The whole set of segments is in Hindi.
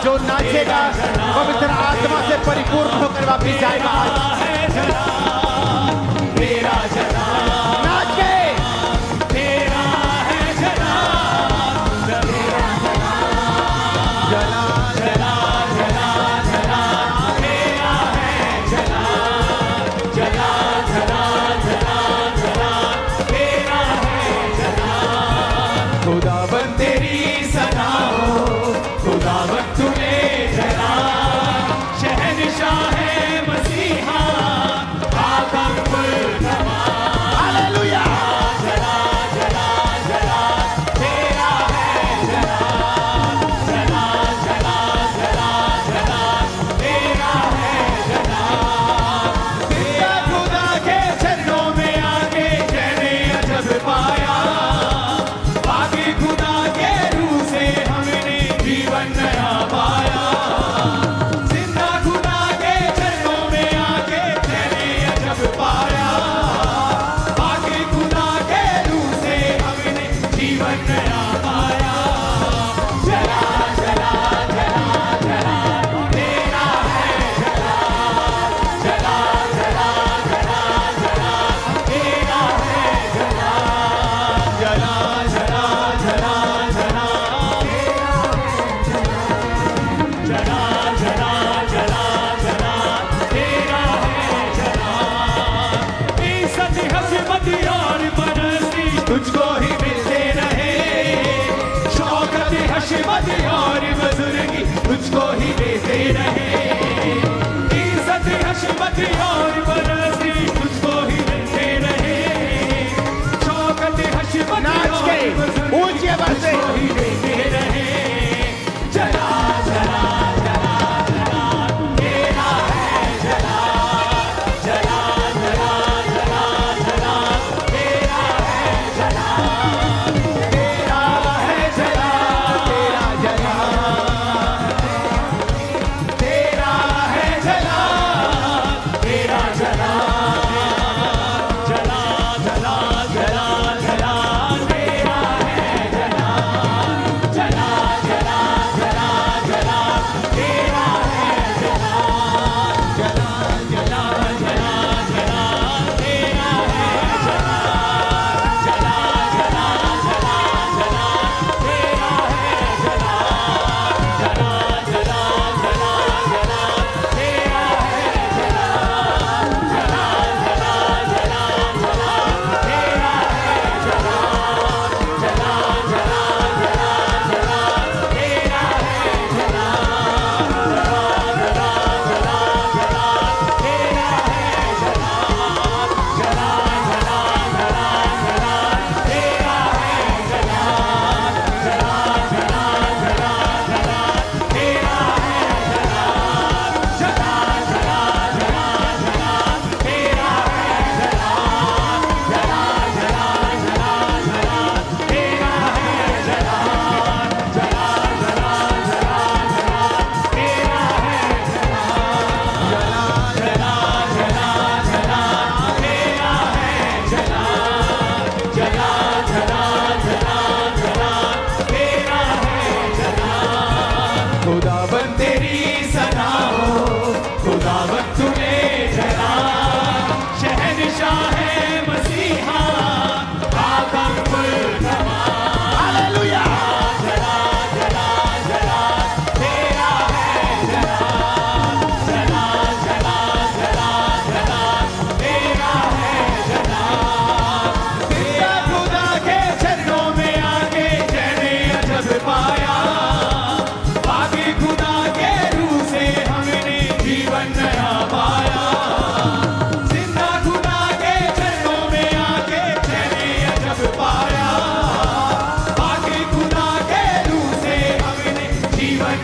जो नाचेगा पवित्र आत्मा से परिपूर्ण होकर वापिस जाएगा। नाच के तेरा है जला जला जला जला जला जला तेरा है जला जला जला जला जला तेरा है जला। खुदावन तेरी सना हो, खुदावन तूने जला, शहंशाह है मसीहा आदम मुर्तबा। हालेलुया। जला जला जला तेरा है जला जला जला जला जला तेरा है जला। जिंदा खुदा के चरणों में आके मैंने अजब पाया, बाकी खुदा के रूह से हमने जीवन नया पाया। जिंदा खुदा के चरणों में आके मैंने अजब पाया, बाकी खुदा के रूह से हमने जीवन नया पाया। जला जला जला जला तेरा है जला जला जला जला जला तेरा है जला जला जला जला जला जला जला जला जला तेरा है जला। इज्जत हस्मत और परस्ती तुझको ही मिलते रहे, शौकत हशमत और बुजुर्गी तुझको ही देते रहे। इज्जत हशमत और परस्ती तुझको ही मिलते रहे, शौकत हशमत और बुजुर्गी तुझको ही देते रहे। जला जला जला जला तेरा है जला जला जला जला जला तेरा है जला तेरा है जला तेरा जला तेरा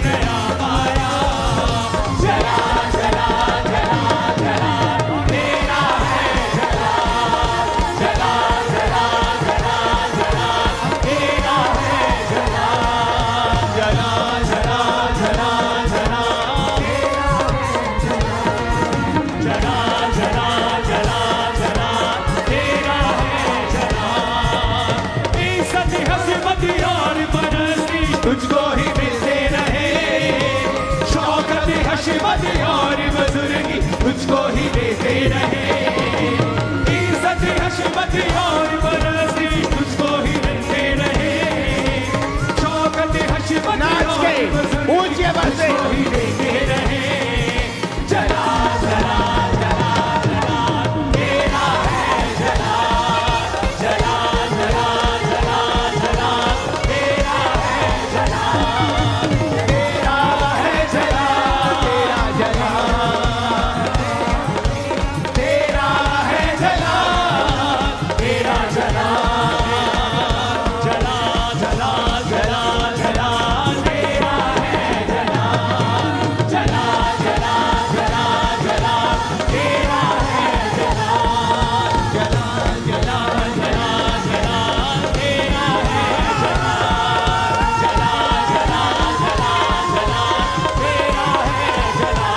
नया पाया। जला जला जला जला तेरा है जला, जला जला जला जला तेरा है जला, जला जला जला जला तेरा है जला, जला जला जला जला तेरा है जला। इज्जत हस्मत और परस्ती तुझको ही मिलते रहे, शौकत हशमत और बुजुर्गी तुझको ही देते रहे। इज्जत हशमत और परस्ती तुझको ही मिलते रहे, शौकत हशमत नाच और के बुजुर्गी ऊंचे आवाज से तुझको ही देते रहे। जला जला जला जला तेरा है जला, जला जला जला जला तेरा है जला, तेरा है जला, तेरा जला, तेरा है जला, तेरा जला, जला जला जला जला तेरा है जला, जला जला जला जला तेरा है जला, जला जला जला जला तेरा है जला, जला जला जला जला तेरा है जला,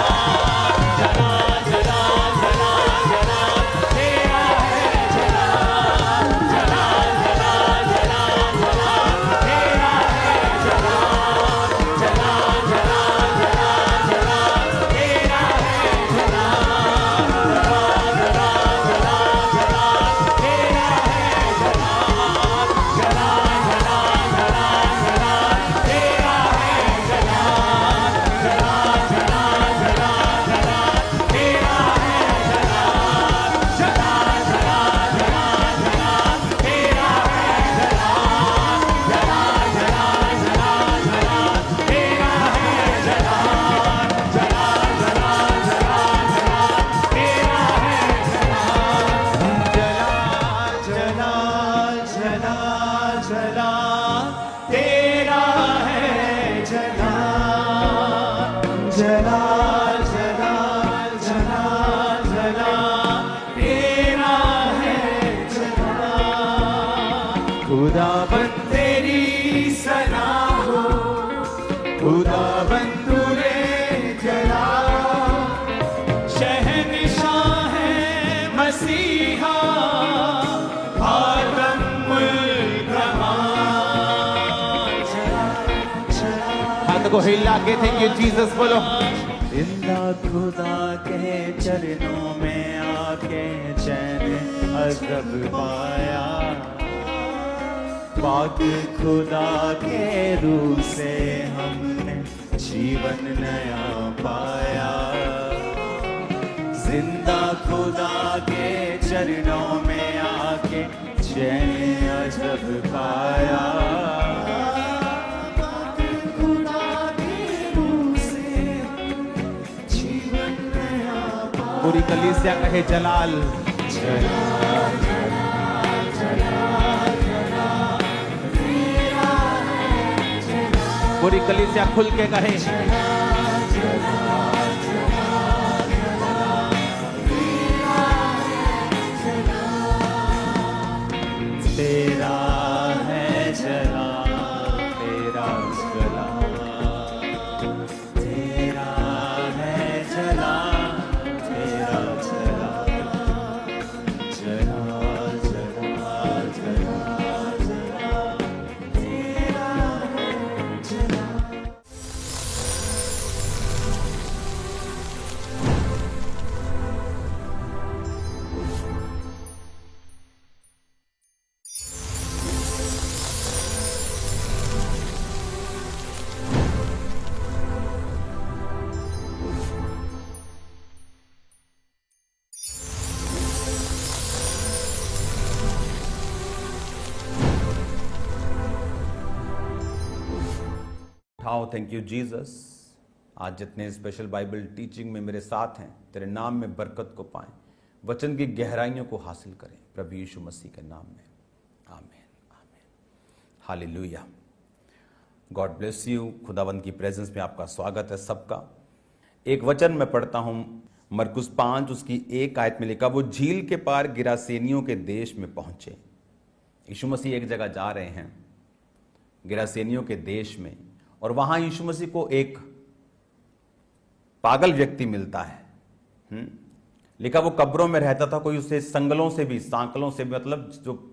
जला जला जला जला तेरा है जला, जला जला जला जला तेरा है जला, जला जला जला जला तेरा है जला, जला जला जला जला तेरा है जला, जला जला जला जला तेरा है जला, जला जला जला जला तेरा है जला, जला जला जला जला तेरा है जला, जला जला जला जला तेरा है जला, जला जला जला जला तेरा है जला, जला जला जला तेरा है जला, जला जला जला जला तेरा है जला। खुदाबंद तेरी सना हो, खुदाबंद तूने जला, शहंशाह है मसीहा हाथ को हिला के थैंक यू जीसस बोलो। जिंदा खुदा के चरणों में आके चैन अजब पाया, पाक खुदा के रूह से हमने जीवन नया पाया। जिंदा खुदा के चरणों में आके चैन अजब पाया, पाक खुदा के रूह से जीवन नया पाया। पूरी कलीसिया कहे जलाल, जलाल जलाल जलाल जलाल तेरा है जलाल, पूरी कलीसिया खुल के कहे जलाल जलाल जलाल जलाल तेरा है जलाल, तेरा है जलाल, तेरा जलाल, तेरा है जलाल, तेरा जलाल, जलाल जलाल जलाल जलाल तेरा है जलाल। उठाओ, थैंक यू जीसस। आज जितने स्पेशल बाइबल टीचिंग में मेरे साथ हैं, तेरे नाम में बरकत को पाएं, वचन की गहराइयों को हासिल करें, प्रभु यीशु मसीह के नाम में, आमीन आमीन। हालेलुया। God bless you. खुदावंद की प्रेजेंस में आपका स्वागत है सबका। एक वचन मैं पढ़ता हूं, मरकुस 5 उसकी 1 आयत में लिखा, वो झील के पार गिरासेनियों के देश में पहुंचे। यीशु मसीह एक जगह जा रहे हैं गिरासेनियों के देश में, और वहां यीशु मसीह को एक पागल व्यक्ति मिलता है। लिखा वो कब्रों में रहता था, कोई उसे संगलों से भी, सांकलों से भी, मतलब जो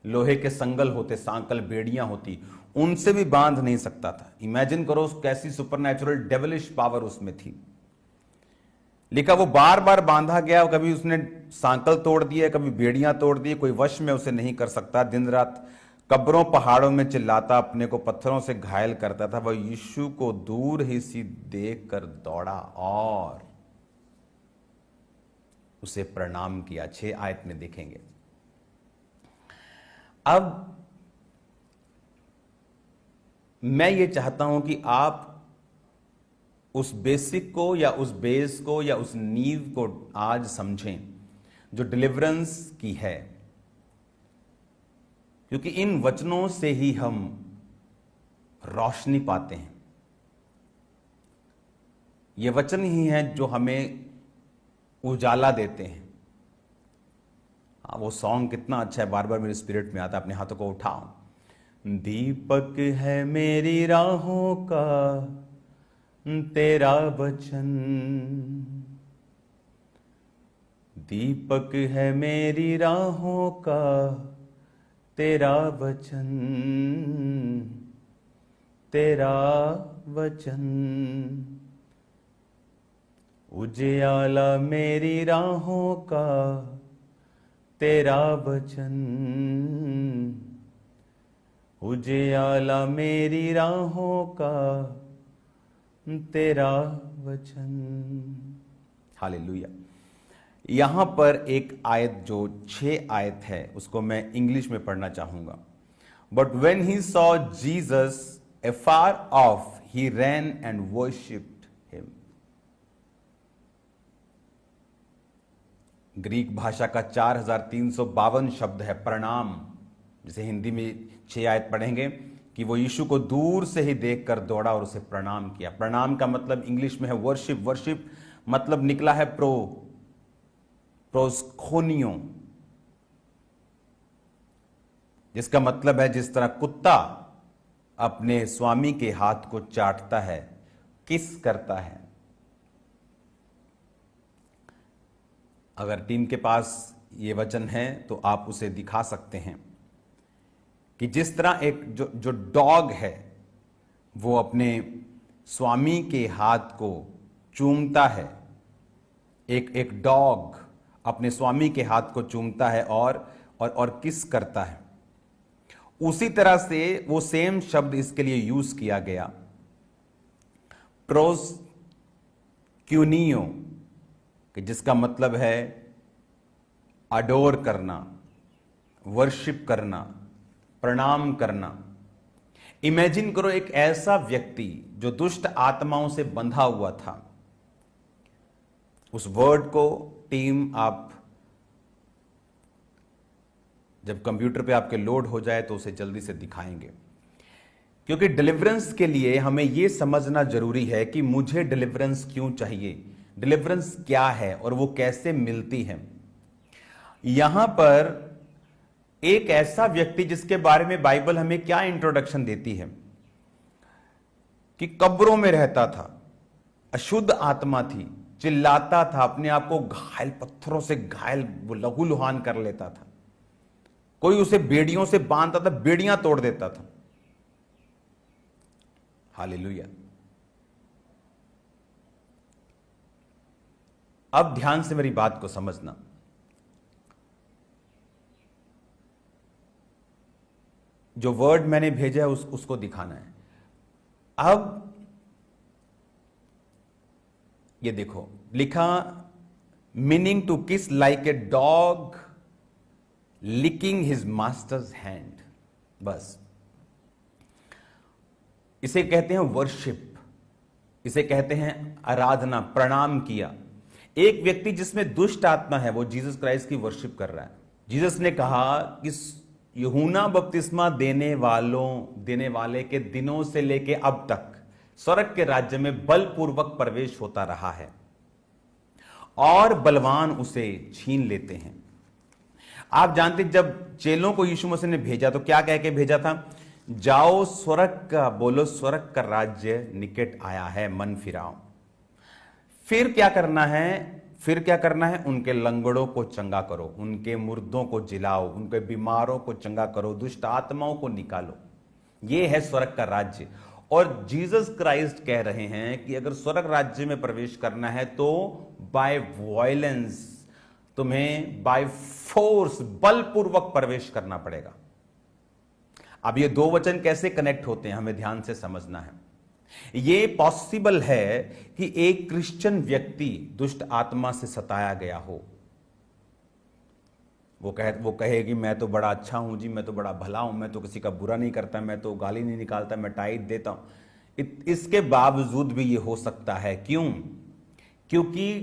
लोहे के संगल होते, सांकल बेड़ियां होती, उनसे भी बांध नहीं सकता था। इमेजिन करो कैसी सुपरनैचुरल डेविलिश पावर उसमें थी। लिखा वो बार बार बांधा गया, कभी उसने सांकल तोड़ दिए, कभी बेड़ियां तोड़ दी, कोई वश में उसे नहीं कर सकता। दिन रात कब्रों पहाड़ों में चिल्लाता, अपने को पत्थरों से घायल करता था। वह यीशु को दूर ही सी देख कर दौड़ा और उसे प्रणाम किया। 6 आयत में देखेंगे। अब मैं ये चाहता हूं कि आप उस बेसिक को या उस बेस को या उस नींव को आज समझें जो डिलीवरेंस की है, क्योंकि इन वचनों से ही हम रोशनी पाते हैं। ये वचन ही हैं जो हमें उजाला देते हैं। वो सॉन्ग कितना अच्छा है, बार बार मेरे स्पिरिट में आता है। अपने हाथों को उठाओ। दीपक है मेरी राहों का तेरा वचन, दीपक है मेरी राहों का तेरा वचन, तेरा वचन, उजियाला मेरी राहों का तेरा वचन, उजियाला मेरी राहों का तेरा वचन। हालेलुया। यहां पर एक आयत जो 6 आयत है उसको मैं इंग्लिश में पढ़ना चाहूंगा। But when he saw Jesus afar off, he ran and worshipped him. Greek भाषा का 4352 शब्द है प्रणाम, जिसे हिंदी में 6 आयत पढ़ेंगे कि वो यीशु को दूर से ही देखकर दौड़ा और उसे प्रणाम किया। प्रणाम का मतलब इंग्लिश में है वर्शिप। वर्शिप मतलब निकला है प्रोस्कोनियो, जिसका मतलब है जिस तरह कुत्ता अपने स्वामी के हाथ को चाटता है, किस करता है। अगर टीम के पास ये वचन है तो आप उसे दिखा सकते हैं कि जिस तरह एक जो डॉग है वो अपने स्वामी के हाथ को चूमता है, एक डॉग अपने स्वामी के हाथ को चूमता है और किस करता है, उसी तरह से वो सेम शब्द इसके लिए यूज किया गया प्रोस्क्यूनियो, कि जिसका मतलब है अडोर करना, वर्शिप करना, प्रणाम करना। इमेजिन करो एक ऐसा व्यक्ति जो दुष्ट आत्माओं से बंधा हुआ था। उस वर्ड को टीम आप जब कंप्यूटर पे आपके लोड हो जाए तो उसे जल्दी से दिखाएंगे, क्योंकि डिलीवरेंस के लिए हमें यह समझना जरूरी है कि मुझे डिलीवरेंस क्यों चाहिए, डिलीवरेंस क्या है और वो कैसे मिलती है। यहां पर एक ऐसा व्यक्ति जिसके बारे में बाइबल हमें क्या इंट्रोडक्शन देती है कि कब्रों में रहता था, अशुद्ध आत्मा थी, चिल्लाता था, अपने आप को घायल, पत्थरों से घायल, वो लहूलुहान कर लेता था। कोई उसे बेड़ियों से बांधता था, बेड़ियां तोड़ देता था। हालेलुया। अब ध्यान से मेरी बात को समझना। जो वर्ड मैंने भेजा है उसको दिखाना है। अब ये देखो, लिखा meaning to kiss like a dog licking his master's hand. बस इसे कहते हैं वर्शिप, इसे कहते हैं आराधना, प्रणाम किया। एक व्यक्ति जिसमें दुष्ट आत्मा है वो जीसस क्राइस्ट की वर्शिप कर रहा है। जीसस ने कहा कि यूहन्ना बपतिस्मा देने वाले के दिनों से लेके अब तक स्वर्ग के राज्य में बलपूर्वक प्रवेश होता रहा है और बलवान उसे छीन लेते हैं। आप जानते, जब चेलों को यीशु मसीह ने भेजा तो क्या कह के भेजा था? जाओ, स्वर्ग का राज्य निकट आया है, मन फिराओ। फिर क्या करना है? उनके लंगड़ों को चंगा करो, उनके मुर्दों को जिलाओ, उनके बीमारों को चंगा करो, दुष्ट आत्माओं को निकालो। यह है स्वर्ग का राज्य। और जीसस क्राइस्ट कह रहे हैं कि अगर स्वर्ग राज्य में प्रवेश करना है तो बाय वायलेंस, तुम्हें बाय फोर्स, बलपूर्वक प्रवेश करना पड़ेगा। अब ये दो वचन कैसे कनेक्ट होते हैं, हमें ध्यान से समझना है। ये पॉसिबल है कि एक क्रिश्चियन व्यक्ति दुष्ट आत्मा से सताया गया हो, वो कहे कि मैं तो बड़ा अच्छा हूं जी, मैं तो बड़ा भला हूं, मैं तो किसी का बुरा नहीं करता, मैं तो गाली नहीं निकालता, मैं टाइट देता हूं। इसके बावजूद भी ये हो सकता है। क्यों? क्योंकि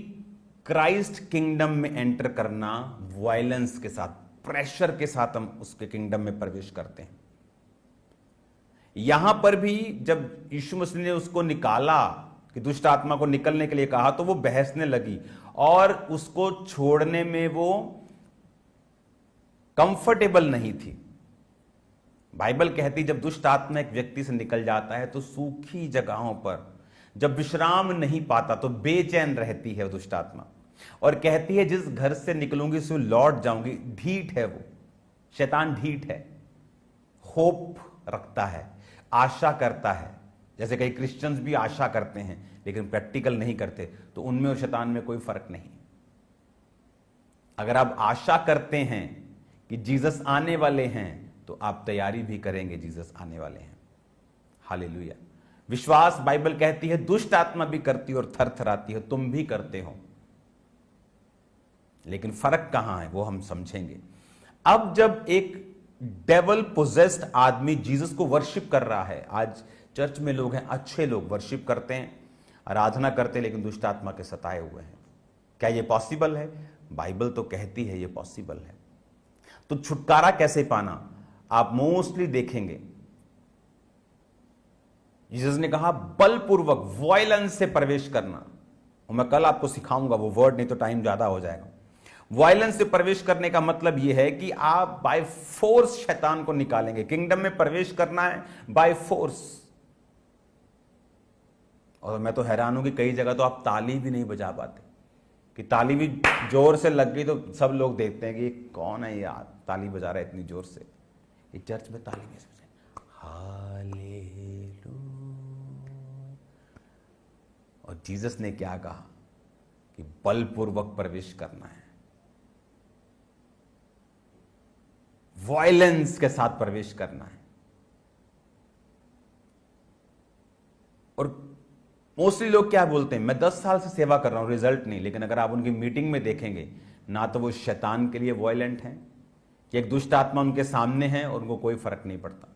क्राइस्ट किंगडम में एंटर करना वायलेंस के साथ, प्रेशर के साथ हम उसके किंगडम में प्रवेश करते हैं। यहां पर भी जब यीशु मसीह ने उसको निकाला, कि दुष्ट आत्मा को निकलने के लिए कहा, तो वो बहसने लगी और उसको छोड़ने में वो कंफर्टेबल नहीं थी। बाइबल कहती जब दुष्ट आत्मा एक व्यक्ति से निकल जाता है तो सूखी जगहों पर जब विश्राम नहीं पाता तो बेचैन रहती है दुष्ट आत्मा, और कहती है जिस घर से निकलूंगी उससे लौट जाऊंगी। ढीठ है वो, शैतान ढीठ है, होप रखता है, आशा करता है। जैसे कई क्रिश्चियंस भी आशा करते हैं लेकिन प्रैक्टिकल नहीं करते, तो उनमें और शैतान में कोई फर्क नहीं। अगर आप आशा करते हैं कि जीसस आने वाले हैं तो आप तैयारी भी करेंगे, जीसस आने वाले हैं। हालेलुया। विश्वास बाइबल कहती है दुष्ट आत्मा भी करती है और थरथराती है, तुम भी करते हो। लेकिन फर्क कहां है वो हम समझेंगे। अब जब एक डेवल पोजेस्ड आदमी जीसस को वर्शिप कर रहा है, आज चर्च में लोग हैं, अच्छे लोग वर्शिप करते हैं, आराधना करते हैं, लेकिन दुष्ट आत्मा के सताए हुए हैं। क्या यह पॉसिबल है? बाइबल तो कहती है यह पॉसिबल है। तो छुटकारा कैसे पाना? आप मोस्टली देखेंगे जीसस ने कहा बलपूर्वक, वायलेंस से प्रवेश करना। और मैं कल आपको सिखाऊंगा वो वर्ड, नहीं तो टाइम ज्यादा हो जाएगा। वायलेंस से प्रवेश करने का मतलब यह है कि आप बाय फोर्स शैतान को निकालेंगे। किंगडम में प्रवेश करना है बाय फोर्स। और मैं तो हैरान हूं कि कई जगह तो आप ताली भी नहीं बजा पाते, कि ताली भी जोर से लग गई तो सब लोग देखते हैं कि ये कौन है यार, ताली बजा रहा है इतनी जोर से। ये चर्च में ताली कैसे बजाए? हालेलुया। और जीसस ने क्या कहा कि बलपूर्वक प्रवेश करना है, वायलेंस के साथ प्रवेश करना है। और मोस्टली लोग क्या बोलते हैं, मैं 10 साल से सेवा कर रहा हूं, रिजल्ट नहीं। लेकिन अगर आप उनकी मीटिंग में देखेंगे ना, तो वो शैतान के लिए वायलेंट हैं कि एक दुष्ट आत्मा उनके सामने है और उनको कोई फर्क नहीं पड़ता।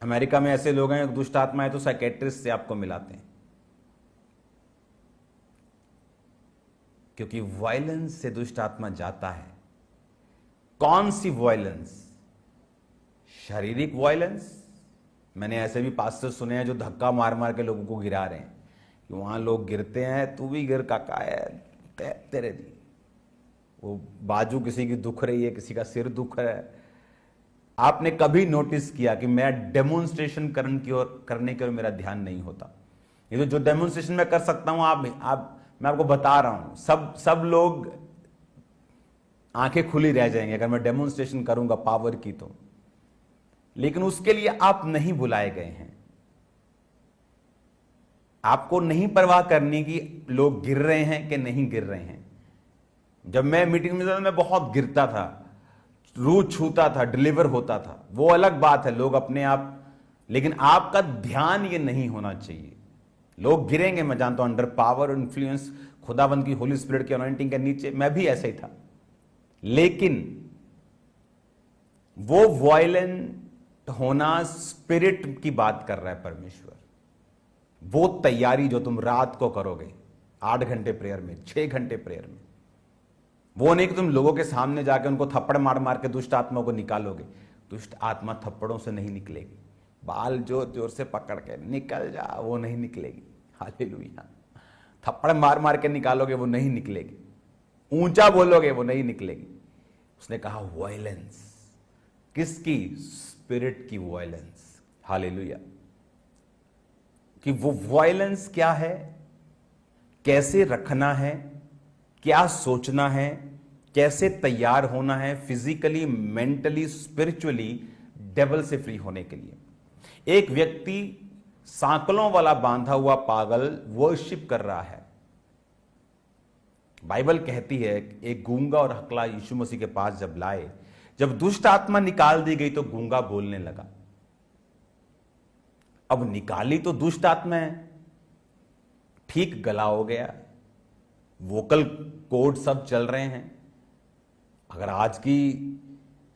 अमेरिका में ऐसे लोग हैं, एक दुष्ट आत्मा है तो साइकेट्रिस्ट से आपको मिलाते हैं, क्योंकि वायलेंस से दुष्ट आत्मा जाता है। कौन सी वायलेंस? शारीरिक वायलेंस। मैंने ऐसे भी पास्टर सुने हैं जो धक्का मार मार के लोगों को गिरा रहे हैं, कि वहां लोग गिरते हैं, तू भी गिर काका है तेरे दी। वो बाजू किसी की दुख रही है, किसी का सिर दुख रहा है। आपने कभी नोटिस किया कि मैं डेमोन्स्ट्रेशन करने की ओर मेरा ध्यान नहीं होता? ये तो जो डेमोन्स्ट्रेशन मैं कर सकता हूं, मैं आपको बता रहा हूं, सब लोग आंखें खुली रह जाएंगे अगर मैं डेमोन्स्ट्रेशन करूंगा पावर की तो। लेकिन उसके लिए आप नहीं बुलाए गए हैं। आपको नहीं परवाह करनी कि लोग गिर रहे हैं कि नहीं गिर रहे हैं। जब मैं मीटिंग में था मैं बहुत गिरता था, रूह छूता था, डिलीवर होता था, वो अलग बात है, लोग अपने आप। लेकिन आपका ध्यान ये नहीं होना चाहिए। लोग गिरेंगे, मैं जानता हूं, अंडर पावर इन्फ्लुएंस खुदाबंद की होली स्पिरिट की अनॉइंटिंग के नीचे। मैं भी ऐसा ही था। लेकिन वो वायलेंट होना स्पिरिट की बात कर रहा है परमेश्वर। वो तैयारी जो तुम रात को करोगे 8 घंटे प्रेयर में, 6 घंटे प्रेयर में, वो नहीं कि तुम लोगों के सामने जाके उनको थप्पड़ मार मार के दुष्ट आत्मा को निकालोगे। दुष्ट आत्मा थप्पड़ों से नहीं निकलेगी, बाल जोर जोर से पकड़ के निकल जा, वो नहीं निकलेगी। हालेलुया। थप्पड़ मार मार के निकालोगे वो नहीं निकलेगी, ऊंचा बोलोगे वो नहीं निकलेगी। उसने कहा वायलेंस, किसकी? स्पिरिट की वायलेंस। हालेलुया। कि वो वायलेंस क्या है, कैसे रखना है, क्या सोचना है, कैसे तैयार होना है फिजिकली, मेंटली, स्पिरिचुअली डेविल से फ्री होने के लिए। एक व्यक्ति सांकलों वाला बांधा हुआ पागल वर्शिप कर रहा है। बाइबल कहती है एक गूंगा और हकला यीशु मसीह के पास जब लाए, जब दुष्ट आत्मा निकाल दी गई तो गूंगा बोलने लगा। अब निकाली तो दुष्ट आत्मा है, ठीक गला हो गया, वोकल कोड सब चल रहे हैं। अगर आज की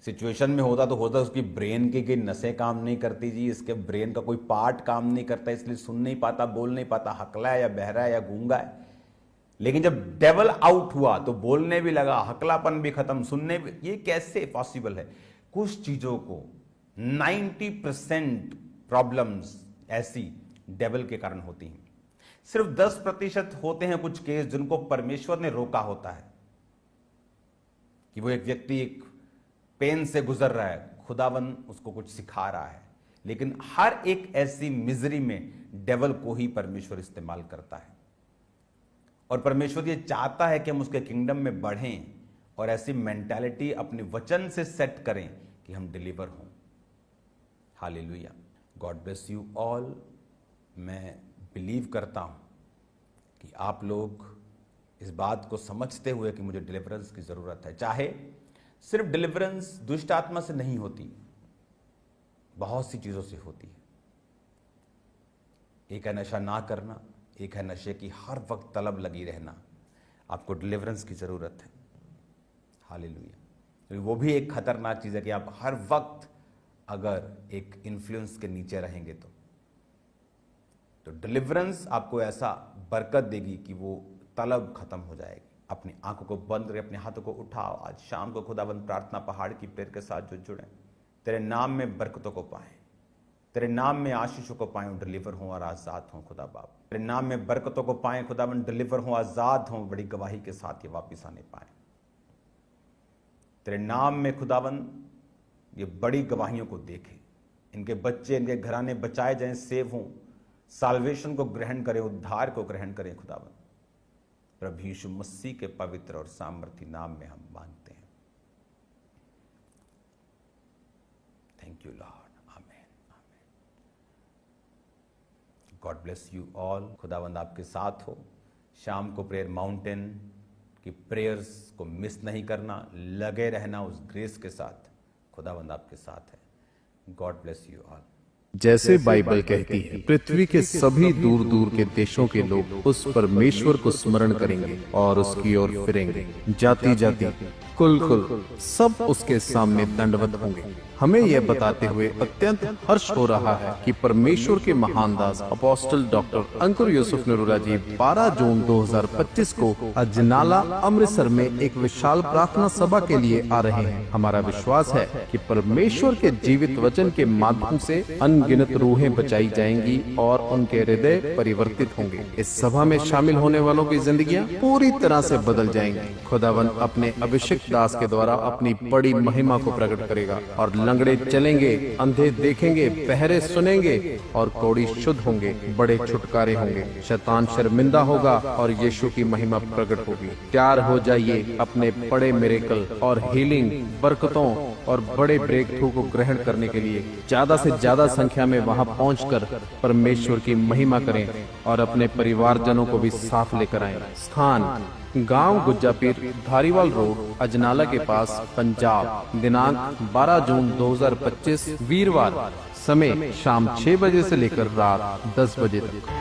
सिचुएशन में होता तो होता उसकी ब्रेन की नसें काम नहीं करती जी, इसके ब्रेन का कोई पार्ट काम नहीं करता, इसलिए सुन नहीं पाता, बोल नहीं पाता, हकला है या बहरा है या गूंगा है। लेकिन जब डेविल आउट हुआ तो बोलने भी लगा, हकलापन भी खत्म, सुनने भी। ये कैसे पॉसिबल है? कुछ चीजों को 90% प्रॉब्लम्स ऐसी डेविल के कारण होती हैं। सिर्फ 10% होते हैं कुछ केस जिनको परमेश्वर ने रोका होता है, कि वो एक व्यक्ति एक पेन से गुजर रहा है, खुदावन उसको कुछ सिखा रहा है। लेकिन हर एक ऐसी मिजरी में डेविल को ही परमेश्वर इस्तेमाल करता है, और परमेश्वर ये चाहता है कि हम उसके किंगडम में बढ़ें और ऐसी मेंटालिटी अपने वचन से सेट करें कि हम डिलीवर हों। Hallelujah. God bless you all. मैं बिलीव करता हूं कि आप लोग इस बात को समझते हुए कि मुझे डिलीवरेंस की जरूरत है। चाहे सिर्फ डिलीवरेंस दुष्ट आत्मा से नहीं होती, बहुत सी चीजों से होती है। एक है नशा ना करना, एक है नशे की हर वक्त तलब लगी रहना। आपको डिलीवरेंस की जरूरत है। हालेलुया। वो भी एक खतरनाक चीज है कि आप हर वक्त अगर एक इन्फ्लुएंस के नीचे रहेंगे तो डिलीवरेंस आपको ऐसा बरकत देगी कि वो तलब खत्म हो जाएगी। अपनी आंखों को बंद करके अपने हाथों को उठाओ। आज शाम को खुदाबंद प्रार्थना पहाड़ की पेड़ के साथ जो जुड़े, तेरे नाम में बरकतों को पाएं, तेरे नाम में आशीषों को पाएं, डिलीवर हों और आजाद हों। खुदा बाप, तेरे नाम में बरकतों को पाएं खुदाबंद, डिलीवर हों, आजाद हों, बड़ी गवाही के साथ ये वापिस आने पाएं। तेरे नाम में खुदाबंद ये बड़ी गवाहियों को देखें, इनके बच्चे, इनके घराने बचाए जाएं, सेव हों, साल्वेशन को ग्रहण करें, उद्धार को ग्रहण करें। खुदाबंद प्रभु यीशु मसीह के पवित्र और सामर्थी नाम में हम मांगते हैं। Thank you Lord. आमीन। आमीन। God bless you all. खुदाबंद आपके साथ हो। शाम को प्रेयर माउंटेन की प्रेयर्स को मिस नहीं करना, लगे रहना उस ग्रेस के साथ। खुदाबंद आपके साथ है। God bless you all. जैसे बाइबल कहती है, पृथ्वी के सभी दूर दूर के देशों के लोग उस परमेश्वर को स्मरण करेंगे और उसकी ओर फिरेंगे। जाति जाति, कुल कुल सब उसके सामने दंडवत होंगे। हमें यह बताते हुए अत्यंत हर्ष हो रहा है कि परमेश्वर के महान दास अपोस्टल डॉक्टर अंकुर यूसुफ नरूला जी 12 जून 2025 को अजनाला अमृतसर में एक विशाल प्रार्थना सभा के लिए आ रहे हैं। हमारा विश्वास है कि परमेश्वर के जीवित वचन के माध्यम से अनगिनत रूहें बचाई जाएंगी और उनके हृदय परिवर्तित होंगे। इस सभा में शामिल होने वालों की जिंदगियां पूरी तरह से बदल जाएंगी। खुदावन अपने अभिषिक्त दास के द्वारा अपनी बड़ी महिमा को प्रकट करेगा और लंगड़े चलेंगे, अंधे देखेंगे, बहरे सुनेंगे और कोढ़ी शुद्ध होंगे। बड़े छुटकारे होंगे, शैतान शर्मिंदा होगा और यीशु की महिमा प्रकट होगी। तैयार हो जाइए अपने बड़े मिरेकल और हीलिंग, बरकतों और बड़े ब्रेक थ्रू को ग्रहण करने के लिए ज्यादा से ज्यादा संख्या में वहां पहुंचकर परमेश्वर की महिमा करें और अपने परिवारजनों को भी साथ लेकर आएं। स्थान गांव गुज्जापीर, धारीवाल रोड, अजनाला के पास, पंजाब। दिनांक 12 जून 2025 वीरवार। समय शाम 6 बजे से लेकर रात 10 बजे तक।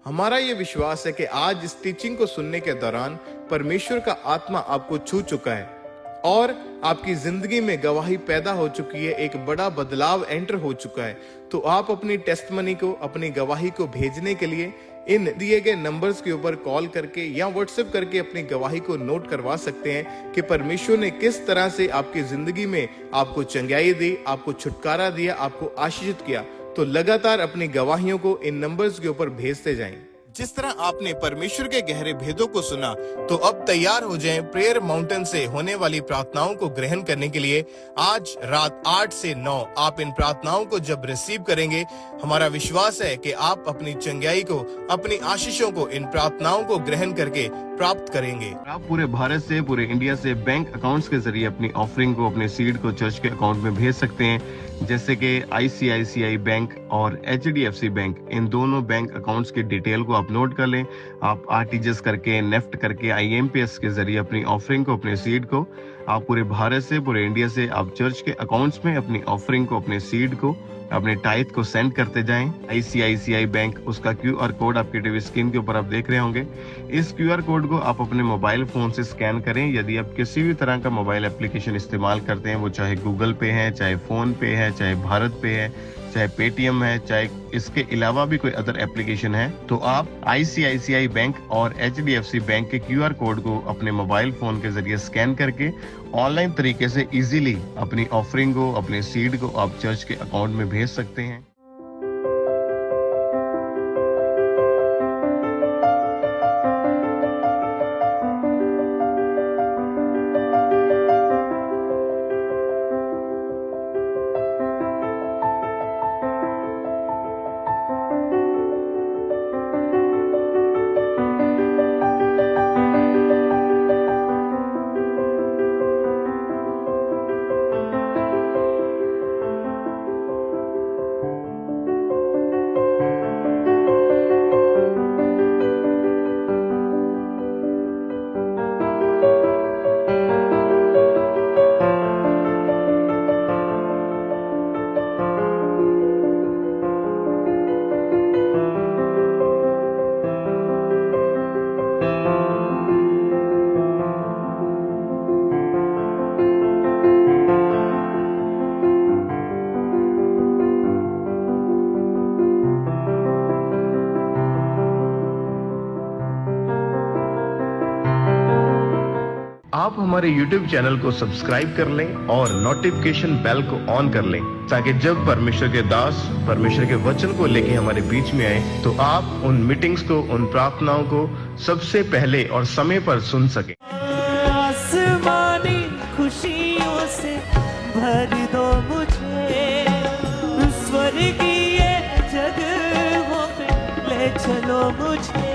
हमारा ये विश्वास है कि आज इस टीचिंग को सुनने के दौरान परमेश्वर का आत्मा आपको छू चुका है और आपकी जिंदगी में गवाही पैदा हो चुकी है, एक बड़ा बदलाव एंटर हो चुका है, तो आप अपनी टेस्टमनी को, अपनी गवाही को भेजने के लिए इन दिए गए नंबर्स के ऊपर कॉल करके या व्हाट्सएप करके अपनी गवाही को नोट करवा सकते हैं कि परमेश्वर ने किस तरह से आपकी जिंदगी में आपको चंगाई दी, आपको छुटकारा दिया, आपको आशीषित किया। तो लगातार अपनी गवाहियों को इन नंबर्स के ऊपर भेजते जाएं। जिस तरह आपने परमेश्वर के गहरे भेदों को सुना, तो अब तैयार हो जाएं प्रेयर माउंटेन से होने वाली प्रार्थनाओं को ग्रहण करने के लिए। आज रात 8 से 9 आप इन प्रार्थनाओं को जब रिसीव करेंगे, हमारा विश्वास है कि आप अपनी चंगाई को, अपनी आशीषों को इन प्रार्थनाओं को ग्रहण करके प्राप्त करेंगे। आप पूरे भारत से, पूरे इंडिया से बैंक अकाउंट्स के जरिए अपनी ऑफरिंग को, अपने सीड को चर्च के अकाउंट में भेज सकते हैं, जैसे कि ICICI बैंक और HDFC बैंक। इन दोनों बैंक अकाउंट्स की डिटेल को आप नोट कर लें। आप RTGS करके, नेफ्ट करके, IMPS के जरिए अपनी ऑफरिंग को, अपने सीड को, आप पूरे भारत से, पूरे इंडिया से आप चर्च के अकाउंट्स में अपनी ऑफरिंग को, अपने सीड को, अपने टाइथ को सेंड करते जाएं। ICICI बैंक, उसका QR कोड आपके टीवी स्क्रीन के ऊपर आप देख रहे होंगे। इस QR कोड को आप अपने मोबाइल फोन से स्कैन करें। यदि आप किसी भी तरह का मोबाइल एप्लीकेशन इस्तेमाल करते हैं, वो चाहे गूगल पे है, चाहे फोन पे है, चाहे भारत पे है, चाहे पेटीएम है, चाहे इसके अलावा भी कोई अदर एप्लीकेशन है, तो आप ICICI बैंक और HDFC बैंक के QR कोड को अपने मोबाइल फोन के जरिए स्कैन करके ऑनलाइन तरीके से इजीली अपनी ऑफरिंग को, अपने सीड को आप चर्च के अकाउंट में भेज सकते हैं। आप हमारे YouTube चैनल को सब्सक्राइब कर लें और नोटिफिकेशन बेल को ऑन कर लें, ताकि जब परमेश्वर के दास परमेश्वर के वचन को लेके हमारे बीच में आए, तो आप उन मीटिंग्स को, उन प्रार्थनाओं को सबसे पहले और समय पर सुन सकें। आसमानी खुशियों से भर दो मुझे, स्वर्गीय जगहों पे ले चलो मुझे।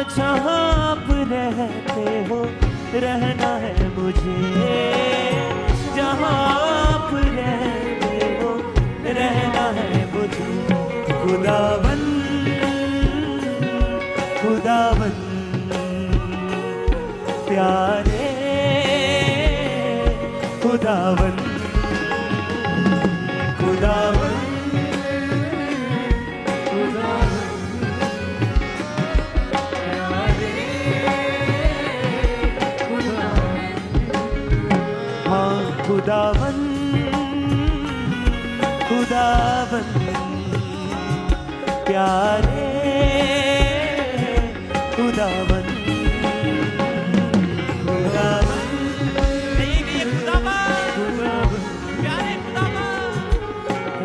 जहाँ आप रहते हो रहना है मुझे, जहाँ आप रहते हो रहना है मुझे। खुदावन खुदावन प्यारे खुदावन खुदावन खुदावन खुदावन प्यारे खुदावन खुदावन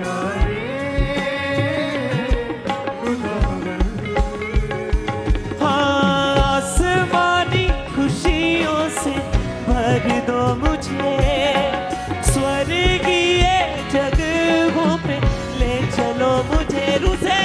प्यारे हाँ, आसमानी खुशियों से भर दो मुझे, स्वर्गीय जगहों पे ले चलो मुझे। रूसे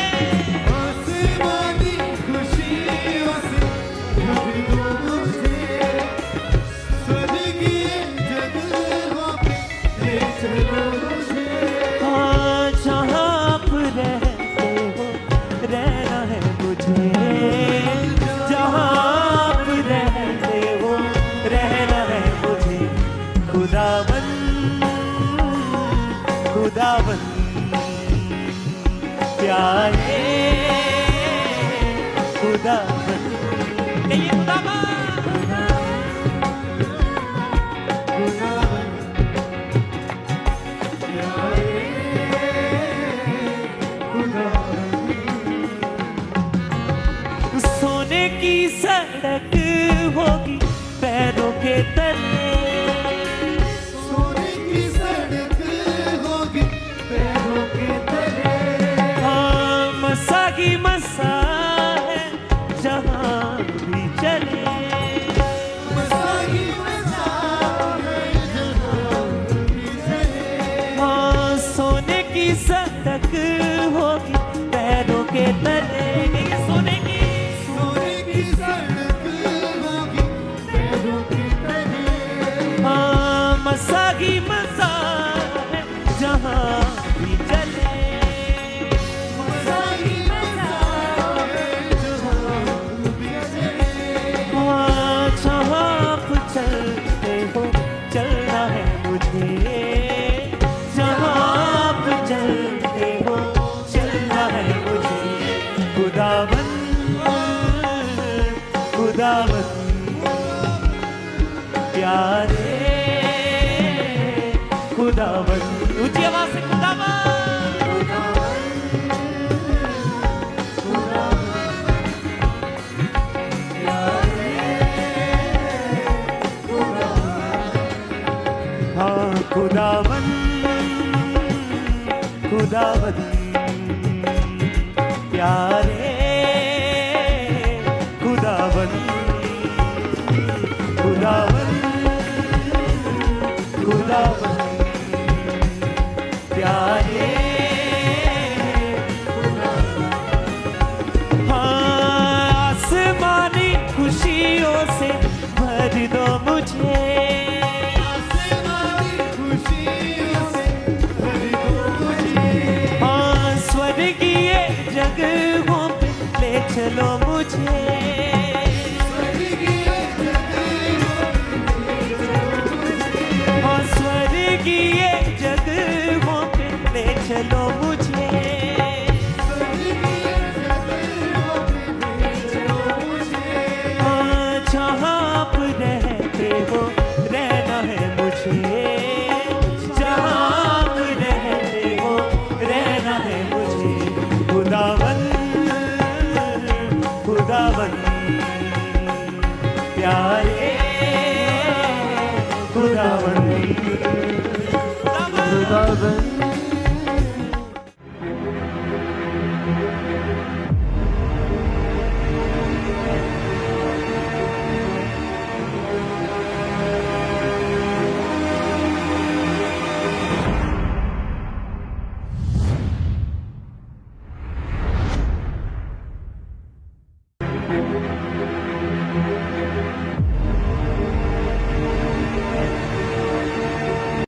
खुदावन प्यारे खुदावन, कहिए खुदावन। सोने की सड़क होगी पैरों के तले, सोने की सड़क होगी पैरों के तले। हाँ मसा की मसा है जहाँ भी चले, मसा ही मसा है जहाँ भी चले। हाँ सोने की सड़क होगी पैरों के तले, ये सोने की सड़क होगी पैरों के तले। हाँ मसा की मसा है जहाँ भी चले, मसा ही मसा है जहाँ भी चले। हाँ जहाँ आप चलते हो चलना है मुझे, जहाँ आप चलते हो चलना है मुझे। खुदावन खुदावन प्यारे खुदावन, ऊंची आवाज से खुदावन। हाँ खुदावन खुदावन प्यारे खुदावन खुदावन खुदावन प्यारे। हाँ आसमानी खुशियों से भर दो मुझे, आसमानी खुशियों से भर दो मुझे। हाँ स्वर्गीय जगहों पे ले चलो मुझे, हाँ स्वर्गीय जगहों पे ले चलो मुझे। हाँ जहाँ आप रहते हो रहना है मुझे, जहाँ आप रहते हो रहना है मुझे। खुदावन खुदावन प्यारे खुदावन खुदावन।